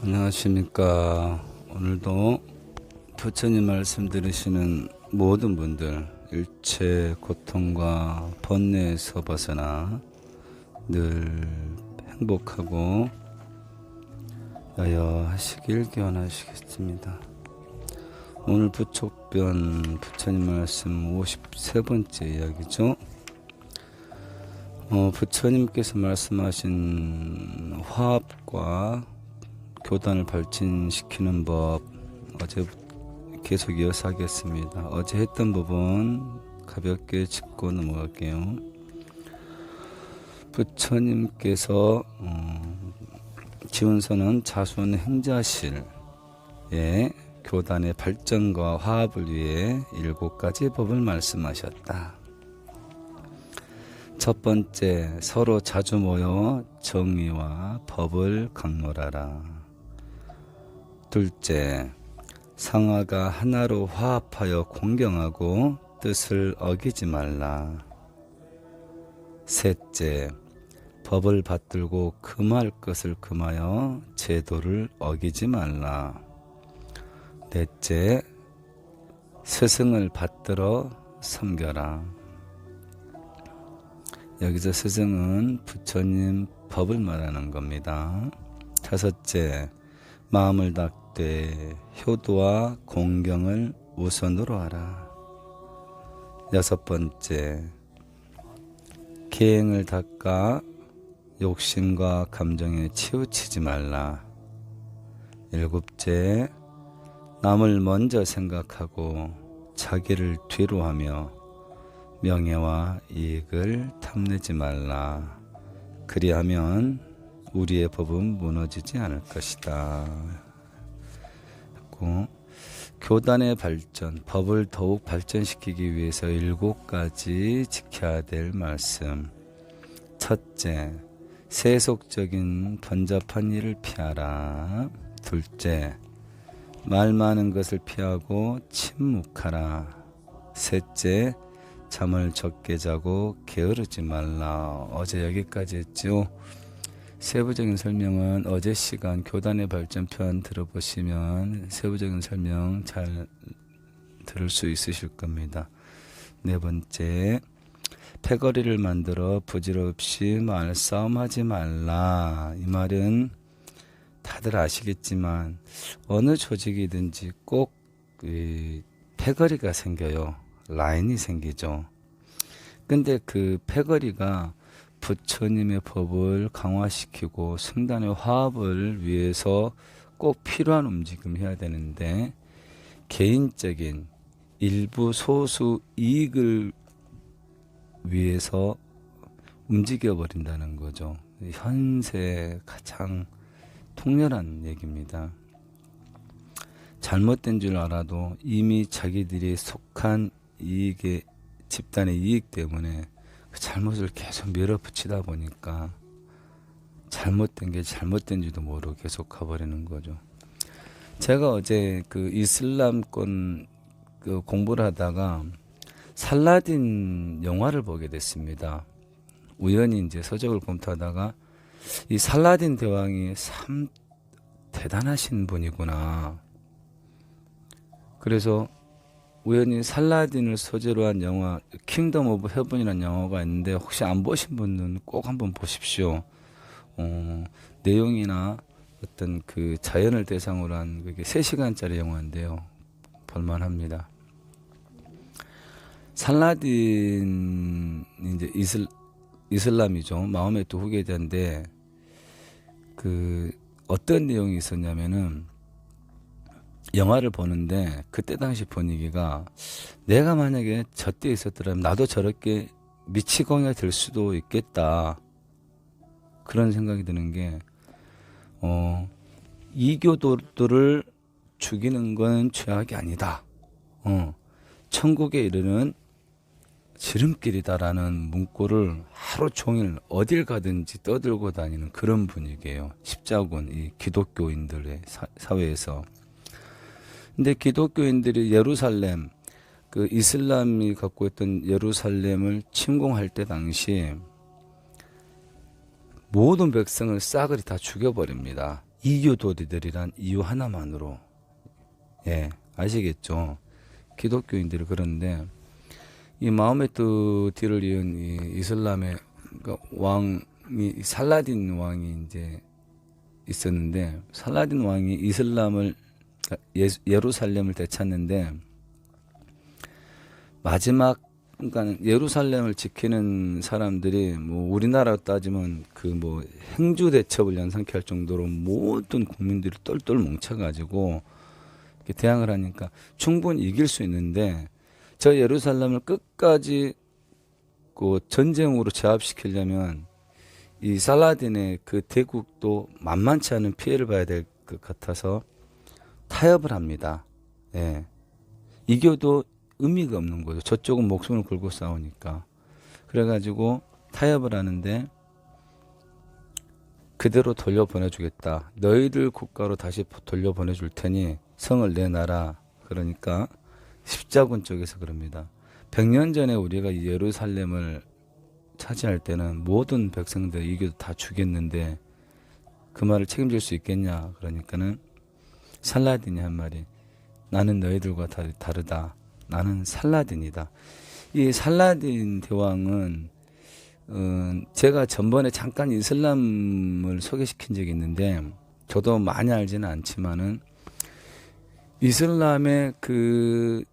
안녕하십니까. 오늘도 부처님 말씀 들으시는 모든 분들 일체 고통과 번뇌에서 벗어나 늘 행복하고 여여하시길 기원하시겠습니다. 오늘 부촉변 부처님 말씀 53번째 이야기죠. 부처님께서 말씀하신 화합과 교단을 발전시키는 법 어제 계속 이어서 하겠습니다. 어제 했던 부분 가볍게 짚고 넘어갈게요. 부처님께서 지원서는 자손 행자실의 교단의 발전과 화합을 위해 7가지 법을 말씀하셨다. 첫 번째, 서로 자주 모여 정의와 법을 강론하라. 둘째, 상하가 하나로 화합하여 공경하고 뜻을 어기지 말라. 셋째, 법을 받들고 금할 것을 금하여 제도를 어기지 말라. 넷째, 스승을 받들어 섬겨라. 여기서 스승은 부처님 법을 말하는 겁니다. 다섯째, 마음을 닦되 효도와 공경을 우선으로 하라. 여섯 번째, 계행을 닦아 욕심과 감정에 치우치지 말라. 일곱째, 남을 먼저 생각하고 자기를 뒤로 하며 명예와 이익을 탐내지 말라. 그리하면 우리의 법은 무너지지 않을 것이다. 교단의 발전, 법을 더욱 발전시키기 위해서 7가지 지켜야 될 말씀. 첫째, 세속적인 번잡한 일을 피하라. 둘째, 말 많은 것을 피하고 침묵하라. 셋째, 잠을 적게 자고 게으르지 말라. 어제 여기까지 했죠. 세부적인 설명은 어제 시간 교단의 발전편 들어보시면 세부적인 설명 잘 들을 수 있으실 겁니다. 네 번째, 패거리를 만들어 부질없이 말싸움하지 말라. 이 말은 다들 아시겠지만 어느 조직이든지 꼭 패거리가 생겨요. 라인이 생기죠. 근데 그 패거리가 부처님의 법을 강화시키고 승단의 화합을 위해서 꼭 필요한 움직임을 해야 되는데 개인적인 일부 소수 이익을 위해서 움직여버린다는 거죠. 현세의 가장 통렬한 얘기입니다. 잘못된 줄 알아도 이미 자기들이 속한 이익의 집단의 이익 때문에 그 잘못을 계속 밀어붙이다 보니까 잘못된 게 잘못된지도 모르고 계속 가버리는 거죠. 제가 어제 그 이슬람권 그 공부를 하다가 살라딘 영화를 보게 됐습니다. 우연히 이제 서적을 검토하다가 이 살라딘 대왕이 참 대단하신 분이구나. 그래서 우연히 살라딘을 소재로 한 영화 킹덤 오브 헤븐이라는 영화가 있는데 혹시 안 보신 분은 꼭 한번 보십시오. 내용이나 어떤 그 자연을 대상으로 한 그게 3시간짜리 영화인데요. 볼만합니다. 살라딘 이제 이슬람이죠. 마호메트 후계자인데 그 어떤 내용이 있었냐면은 영화를 보는데 그때 당시 분위기가 내가 만약에 저때 있었더라면 나도 저렇게 미치광이가 될 수도 있겠다. 그런 생각이 드는 게 이교도들을 죽이는 건 죄악이 아니다. 천국에 이르는 지름길이다라는 문구를 하루 종일 어딜 가든지 떠들고 다니는 그런 분위기예요. 십자군 이 기독교인들의 사회에서. 근데 기독교인들이 예루살렘 그 이슬람이 갖고 있던 예루살렘을 침공할 때 당시 모든 백성을 싸그리 다 죽여버립니다. 이교도들이란 이유 하나만으로. 예, 아시겠죠? 기독교인들이 그런데 이 마호메 뒤를 이은 이 이슬람의 그러니까 왕이 살라딘 왕이 이제 있었는데 살라딘 왕이 이슬람을 예루살렘을 되찾는데 마지막 그러니까 예루살렘을 지키는 사람들이 뭐 우리나라 따지면 그 뭐 행주 대첩을 연상케 할 정도로 모든 국민들이 똘똘 뭉쳐가지고 이렇게 대항을 하니까 충분히 이길 수 있는데 저 예루살렘을 끝까지 그 전쟁으로 제압시키려면 이 살라딘의 그 대국도 만만치 않은 피해를 봐야 될 것 같아서 타협을 합니다. 예. 이겨도 의미가 없는 거죠. 저쪽은 목숨을 걸고 싸우니까. 그래가지고 타협을 하는데 그대로 돌려보내주겠다. 너희들 국가로 다시 돌려보내줄 테니 성을 내놔라. 그러니까 십자군 쪽에서 그럽니다. 100년 전에 우리가 예루살렘을 차지할 때는 모든 백성들 이겨도 다 죽였는데 그 말을 책임질 수 있겠냐. 그러니까는 살라딘이 한 말이 나는 너희들과 다르다. 나는 살라딘이다. 이 살라딘 대왕은 제가 전번에 잠깐 이슬람을 소개시킨 적이 있는데 저도 많이 알지는 않지만은 이슬람의 그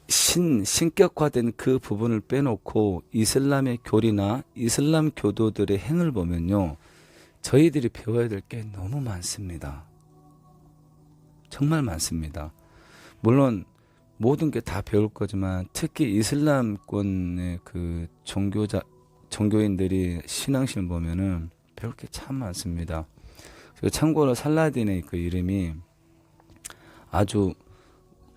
신격화된 그 부분을 빼놓고 이슬람의 교리나 이슬람 교도들의 행을 보면요. 저희들이 배워야 될 게 너무 많습니다. 정말 많습니다. 물론 모든 게 다 배울 거지만 특히 이슬람권의 그 종교인들이 신앙심을 보면은 배울 게 참 많습니다. 참고로 살라딘의 그 이름이 아주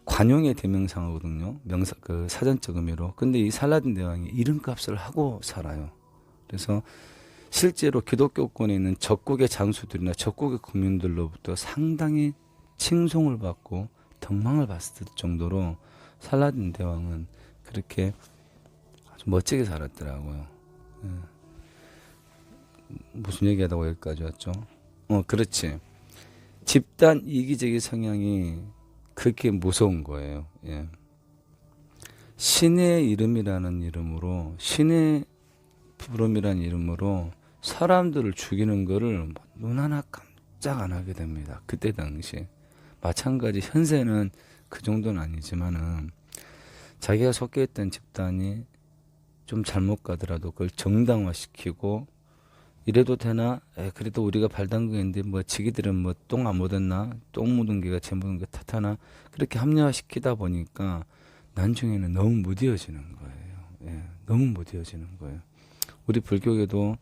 관용의 대명사거든요. 그 사전적 의미로. 근데 이 살라딘 대왕이 이름값을 하고 살아요. 그래서 실제로 기독교권에 있는 적국의 장수들이나 적국의 국민들로부터 상당히 칭송을 받고 덕망을 받을 정도로 살라딘 대왕은 그렇게 아주 멋지게 살았더라고요. 예. 무슨 얘기하다가 여기까지 왔죠? 그렇지. 집단 이기적인 성향이 그렇게 무서운 거예요. 예. 신의 이름이라는 이름으로 신의 부름이라는 이름으로 사람들을 죽이는 거를 눈 하나 깜짝 안 하게 됩니다. 그때 당시 마찬가지 현세는 그 정도는 아니지만은 자기가 속해 있던 집단이 좀 잘못 가더라도 그걸 정당화시키고 이래도 되나? 그래도 우리가 발 담그는데 뭐 지기들은 뭐 똥 안 묻었나? 똥 묻은 게가 재 묻은 게 탓하나? 그렇게 합리화시키다 보니까 나중에는 너무 무뎌지는 거예요. 예, 너무 무뎌지는 거예요. 우리 불교계도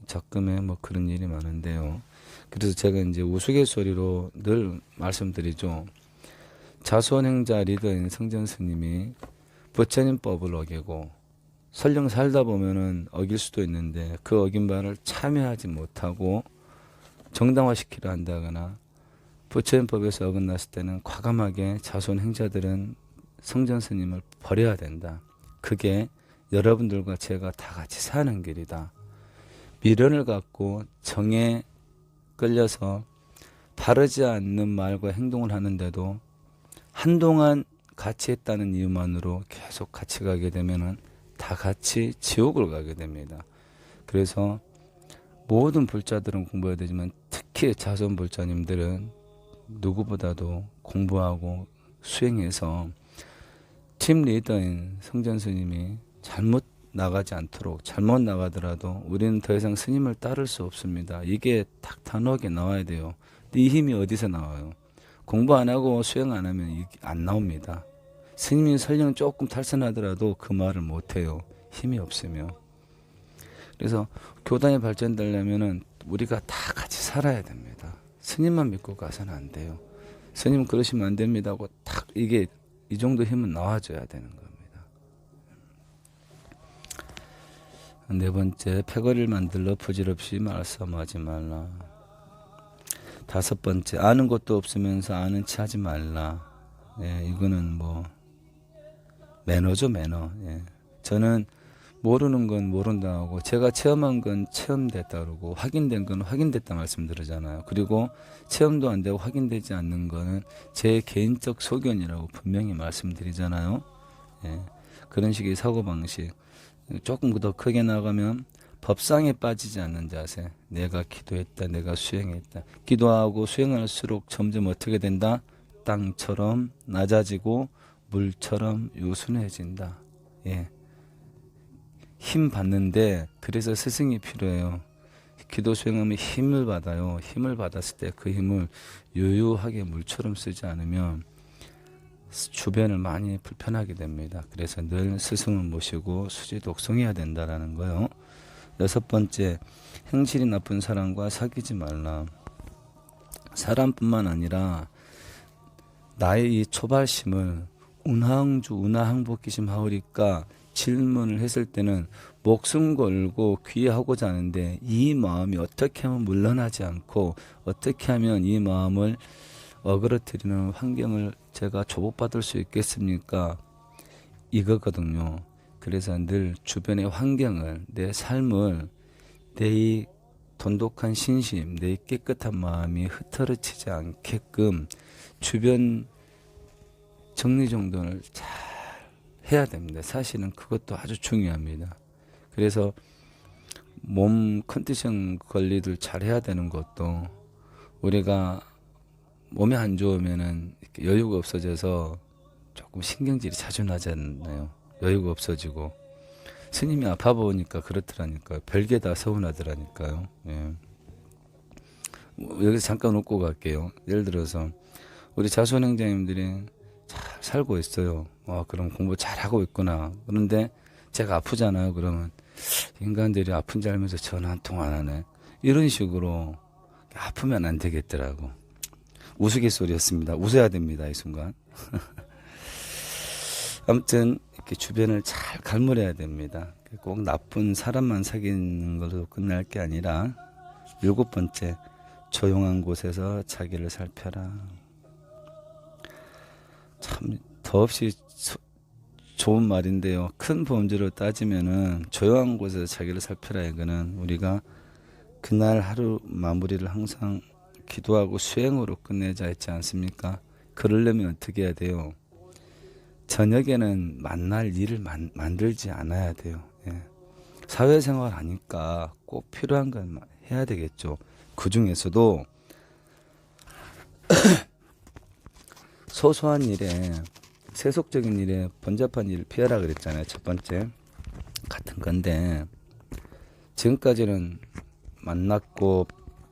적금에 뭐 그런 일이 많은데요. 그래서 제가 이제 우스갯소리로 늘 말씀드리죠. 자수원행자 리더인 성전 스님이 부처님법을 어기고 설령 살다 보면은 어길 수도 있는데 그 어긴 바를 참여하지 못하고 정당화시키려 한다거나 부처님법에서 어긋났을 때는 과감하게 자손 행자들은 성전 스님을 버려야 된다. 그게 여러분들과 제가 다 같이 사는 길이다. 미련을 갖고 정에 끌려서 바르지 않는 말과 행동을 하는데도 한동안 같이 했다는 이유만으로 계속 같이 가게 되면은 다 같이 지옥을 가게 됩니다. 그래서 모든 불자들은 공부해야 되지만 특히 자손 불자님들은 누구보다도 공부하고 수행해서 팀 리더인 성전 스님이 잘못 나가지 않도록, 잘못 나가더라도 우리는 더 이상 스님을 따를 수 없습니다. 이게 딱 단호하게 나와야 돼요. 이 힘이 어디서 나와요? 공부 안 하고 수행 안 하면 안 나옵니다. 스님이 설령 조금 탈선하더라도 그 말을 못해요. 힘이 없으면. 그래서 교단이 발전되려면은 우리가 다 같이 살아야 됩니다. 스님만 믿고 가서는 안 돼요. 스님 그러시면 안 됩니다 하고 딱 이게 이 정도 힘은 나와줘야 되는 겁니다. 네 번째, 패거리를 만들러 부질없이 말싸움하지 말라. 다섯 번째, 아는 것도 없으면서 아는 체 하지 말라. 예, 이거는 뭐 매너죠, 매너. 예. 저는 모르는 건 모른다 하고 제가 체험한 건 체험됐다 그러고 확인된 건 확인됐다 말씀드리잖아요. 그리고 체험도 안 되고 확인되지 않는 거는 제 개인적 소견이라고 분명히 말씀드리잖아요. 예. 그런 식의 사고방식. 조금 더 크게 나가면 법상에 빠지지 않는 자세. 내가 기도했다. 내가 수행했다. 기도하고 수행할수록 점점 어떻게 된다? 땅처럼 낮아지고 물처럼 유순해진다. 예. 힘 받는데 그래서 스승이 필요해요. 기도 수행하면 힘을 받아요. 힘을 받았을 때 그 힘을 유유하게 물처럼 쓰지 않으면 주변을 많이 불편하게 됩니다. 그래서 늘 스승을 모시고 수지 독성해야 된다라는 거요. 6번째, 행실이 나쁜 사람과 사귀지 말라. 사람뿐만 아니라 나의 이 초발심을 운항주 운하항복기심 하오리까 질문을 했을 때는 목숨 걸고 귀하고자 하는데 이 마음이 어떻게 하면 물러나지 않고 어떻게 하면 이 마음을 어그러뜨리는 환경을 제가 조복받을 수 있겠습니까? 이거거든요. 그래서 늘 주변의 환경을, 내 삶을, 내 돈독한 신심, 내 깨끗한 마음이 흐트러지지 않게끔 주변 정리정돈을 잘 해야 됩니다. 사실은 그것도 아주 중요합니다. 그래서 몸 컨디션 관리를 잘 해야 되는 것도 우리가 몸이 안 좋으면은 여유가 없어져서 조금 신경질이 자주 나잖아요. 여유가 없어지고 스님이 아파 보니까 그렇더라니까요. 별게 다 서운하더라니까요. 예. 여기서 잠깐 웃고 갈게요. 예를 들어서 우리 자손행자님들이 잘 살고 있어요. 그럼 공부 잘하고 있구나. 그런데 제가 아프잖아요. 그러면 인간들이 아픈 줄 알면서 전화 한 통 안 하네. 이런 식으로 아프면 안 되겠더라고. 우스갯소리였습니다. 웃어야 됩니다. 이 순간. 아무튼 이렇게 주변을 잘 갈무려야 됩니다. 꼭 나쁜 사람만 사귀는 걸로 끝날 게 아니라 7번째, 조용한 곳에서 자기를 살펴라. 참 더없이 좋은 말인데요. 큰 범주로 따지면은 조용한 곳에서 자기를 살펴라. 이거는 우리가 그날 하루 마무리를 항상 기도하고 수행으로 끝내자 했지 않습니까? 그러려면 어떻게 해야 돼요? 저녁에는 만날 일을 만들지 않아야 돼요. 예. 사회생활 하니까 꼭 필요한 건 해야 되겠죠. 그 중에서도 소소한 일에, 세속적인 일에 번잡한 일을 피하라 그랬잖아요. 첫 번째. 같은 건데 지금까지는 만났고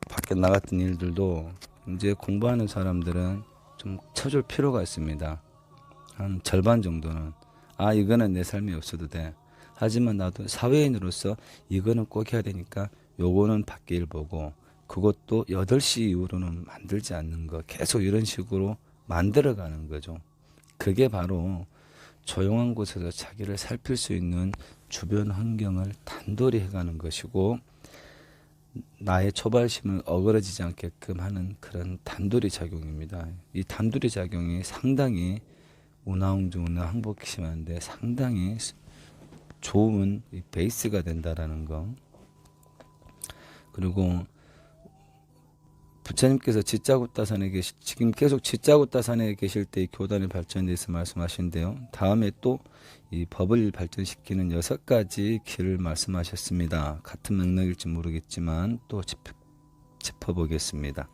밖에 나갔던 일들도 이제 공부하는 사람들은 좀 쳐줄 필요가 있습니다. 한 절반 정도는 이거는 내 삶이 없어도 돼. 하지만 나도 사회인으로서 이거는 꼭 해야 되니까 요거는 밖에 일 보고 그것도 8시 이후로는 만들지 않는 거. 계속 이런 식으로 만들어가는 거죠. 그게 바로 조용한 곳에서 자기를 살필 수 있는 주변 환경을 단돌이 해가는 것이고 나의 초발심을 어그러지지 않게끔 하는 그런 단돌이 작용입니다. 이 단돌이 작용이 상당히 운하응중은 항복심한데 상당히 좋은 베이스가 된다라는 거. 그리고 부처님께서 짓자굿다산에 지금 계속 짓자굿다산에 계실 때 이 교단의 발전에 대해서 말씀하신데요. 다음에 또 이 법을 발전시키는 6가지 길을 말씀하셨습니다. 같은 맥락일지 모르겠지만 또 짚어보겠습니다.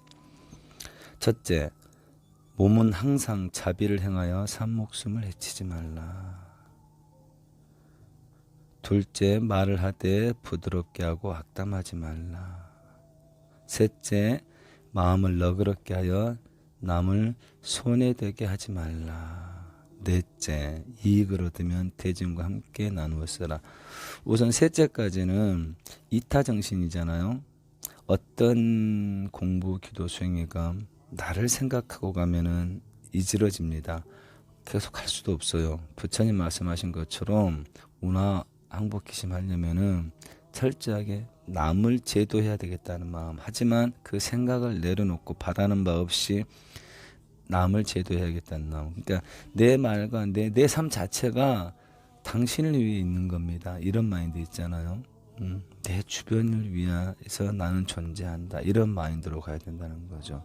첫째, 몸은 항상 자비를 행하여 산목숨을 해치지 말라. 둘째, 말을 하되 부드럽게 하고 악담하지 말라. 셋째, 마음을 너그럽게 하여 남을 손해되게 하지 말라. 넷째, 이익을 얻으면 대중과 함께 나누어 써라. 우선 셋째까지는 이타정신이잖아요. 어떤 공부, 기도, 수행이가 나를 생각하고 가면은 이지러집니다. 계속 할 수도 없어요. 부처님 말씀하신 것처럼 운하 항복기심 하려면은 철저하게 남을 제도해야 되겠다는 마음. 하지만 그 생각을 내려놓고 바라는 바 없이 남을 제도해야겠다는 마음. 그러니까 내 말과 내 삶 자체가 당신을 위해 있는 겁니다. 이런 마인드 있잖아요. 내 주변을 위해서 나는 존재한다. 이런 마인드로 가야 된다는 거죠.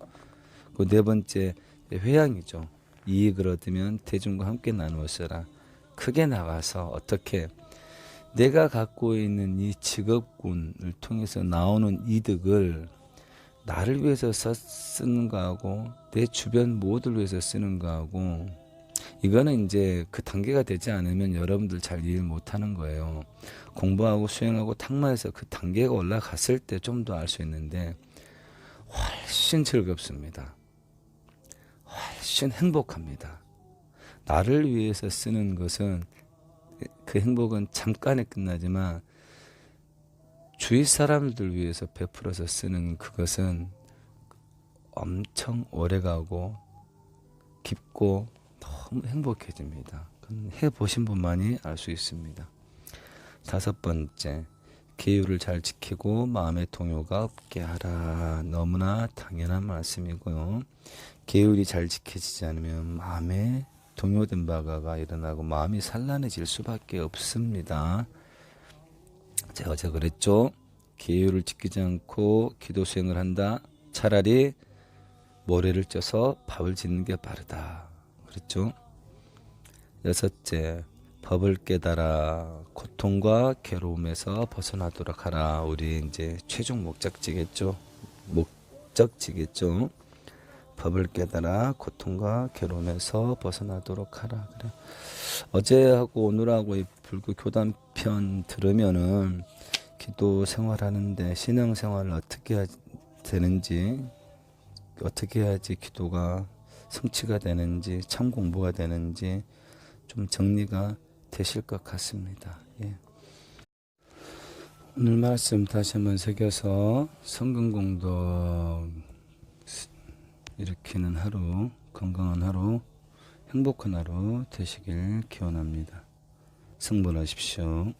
그 네 번째 회양이죠. 이익을 얻으면 대중과 함께 나누어 써라. 크게 나가서 어떻게 내가 갖고 있는 이 직업군을 통해서 나오는 이득을 나를 위해서 쓰는 거하고 내 주변 모두를 위해서 쓰는 거하고 이거는 이제 그 단계가 되지 않으면 여러분들 잘 이해 못하는 거예요. 공부하고 수행하고 탁마해서 그 단계가 올라갔을 때 좀 더 알 수 있는데 훨씬 즐겁습니다. 훨씬 행복합니다. 나를 위해서 쓰는 것은 그 행복은 잠깐에 끝나지만 주위 사람들 위해서 베풀어서 쓰는 그것은 엄청 오래가고 깊고 너무 행복해집니다. 해보신 분만이 알 수 있습니다. 다섯 번째, 계율을 잘 지키고 마음의 동요가 없게 하라. 너무나 당연한 말씀이고요. 계율이 잘 지켜지지 않으면 마음에 동요된 바가 일어나고 마음이 산란해질 수밖에 없습니다. 제가 어제 그랬죠. 계율을 지키지 않고 기도 수행을 한다. 차라리 모래를 쪄서 밥을 짓는 게 빠르다. 그랬죠. 여섯째, 법을 깨달아 고통과 괴로움에서 벗어나도록 하라. 우리 이제 최종 목적지겠죠. 법을 깨달아 고통과 괴로움에서 벗어나도록 하라. 그래. 어제하고 오늘하고 이 불교 교단편 들으면은 기도 생활하는데 신앙 생활을 어떻게 해야 되는지, 어떻게 해야지 기도가 성취가 되는지, 참 공부가 되는지 좀 정리가 되실 것 같습니다. 예. 오늘 말씀 다시 한번 새겨서 성근공덕 일으키는 하루, 건강한 하루, 행복한 하루 되시길 기원합니다. 승복하십시오.